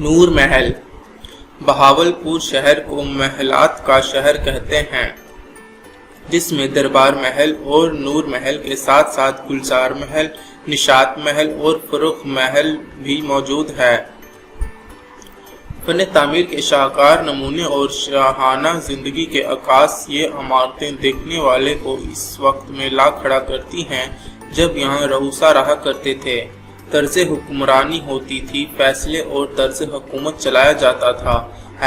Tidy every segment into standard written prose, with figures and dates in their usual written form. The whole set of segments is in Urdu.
نور محل بہاولپور شہر کو محلات کا شہر کہتے ہیں، جس میں دربار محل اور نور محل کے ساتھ ساتھ گلزار محل، نشاط محل اور فروغ محل بھی موجود ہے۔ فن تعمیر کے شاہکار نمونے اور شاہانہ زندگی کے عکاس یہ عمارتیں دیکھنے والے کو اس وقت میں لا کھڑا کرتی ہیں جب یہاں رہوسا رہا کرتے تھے، طرز حکمرانی ہوتی تھی، فیصلے اور طرز حکومت چلایا جاتا تھا۔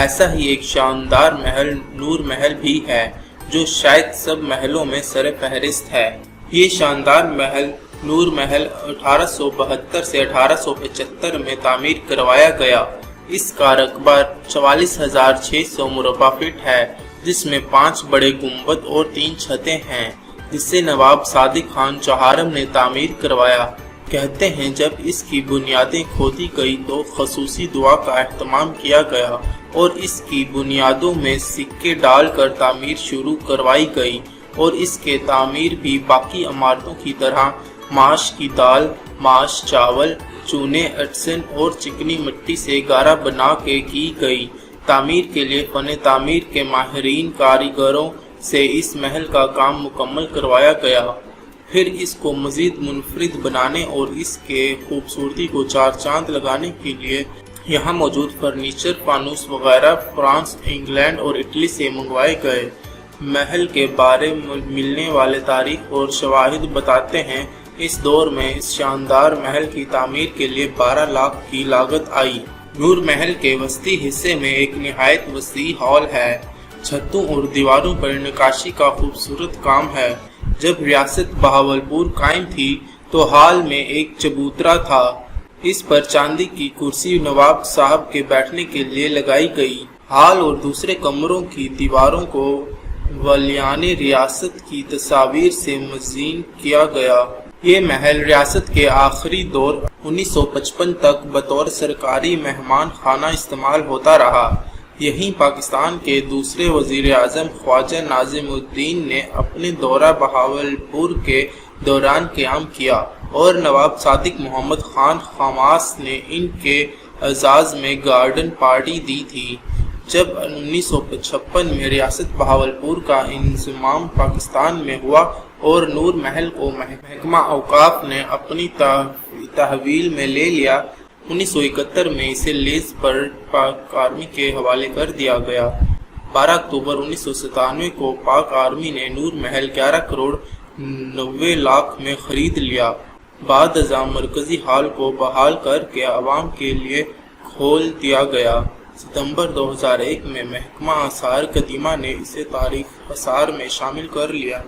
ایسا ہی ایک شاندار محل نور محل بھی ہے، جو شاید سب محلوں میں سر فہرست ہے۔ یہ شاندار محل نور محل 1872 سے 1875 میں تعمیر کروایا گیا۔ اس کا رقبہ 44,600 مربع فٹ ہے، جس میں 5 بڑے گنبد اور 3 چھتیں ہیں، جسے نواب صادق خان چہارم نے تعمیر کروایا۔ کہتے ہیں جب اس کی بنیادیں کھودی گئی تو خصوصی دعا کا اہتمام کیا گیا اور اس کی بنیادوں میں سکے ڈال کر تعمیر شروع کروائی گئی، اور اس کے تعمیر بھی باقی عمارتوں کی طرح ماش کی دال، ماش چاول، چونے اٹسن اور چکنی مٹی سے گارا بنا کے کی گئی۔ تعمیر کے لیے فن تعمیر کے ماہرین کاریگروں سے اس محل کا کام مکمل کروایا گیا۔ پھر اس کو مزید منفرد بنانے اور اس کے خوبصورتی کو چار چاند لگانے کے لیے یہاں موجود فرنیچر، فانوس وغیرہ فرانس، انگلینڈ اور اٹلی سے منگوائے گئے۔ محل کے بارے میں ملنے والے تاریخ اور شواہد بتاتے ہیں اس دور میں اس شاندار محل کی تعمیر کے لیے 12 لاکھ کی لاگت آئی۔ نور محل کے وسطی حصے میں ایک نہایت وسیع ہال ہے۔ چھتوں اور دیواروں پر نقاشی کا خوبصورت کام ہے۔ جب ریاست بہاولپور قائم تھی تو ہال میں ایک چبوترا تھا، اس پر چاندی کی کرسی نواب صاحب کے بیٹھنے کے لیے لگائی گئی۔ ہال اور دوسرے کمروں کی دیواروں کو ولیان ریاست کی تصاویر سے مزین کیا گیا۔ یہ محل ریاست کے آخری دور 1955 تک بطور سرکاری مہمان خانہ استعمال ہوتا رہا۔ یہیں پاکستان کے دوسرے وزیر اعظم خواجہ ناظم الدین نے اپنے دورہ بہاولپور کے دوران قیام کیا، اور نواب صادق محمد خان خماس نے ان کے اعزاز میں گارڈن پارٹی دی تھی۔ جب 1956 میں ریاست بہاولپور کا انضمام پاکستان میں ہوا اور نور محل کو محکمہ اوقاف نے اپنی تحویل میں لے لیا، 1971 میں اسے لیز پر پاک آرمی کے حوالے کر دیا گیا۔ 12 اکتوبر 1997 کو پاک آرمی نے نور محل 11 کروڑ 90 لاکھ میں خرید لیا۔ بعد ازاں مرکزی ہال کو بحال کر کے عوام کے لیے کھول دیا گیا۔ ستمبر 2001 میں محکمہ آثار قدیمہ نے اسے تاریخ آثار میں شامل کر لیا۔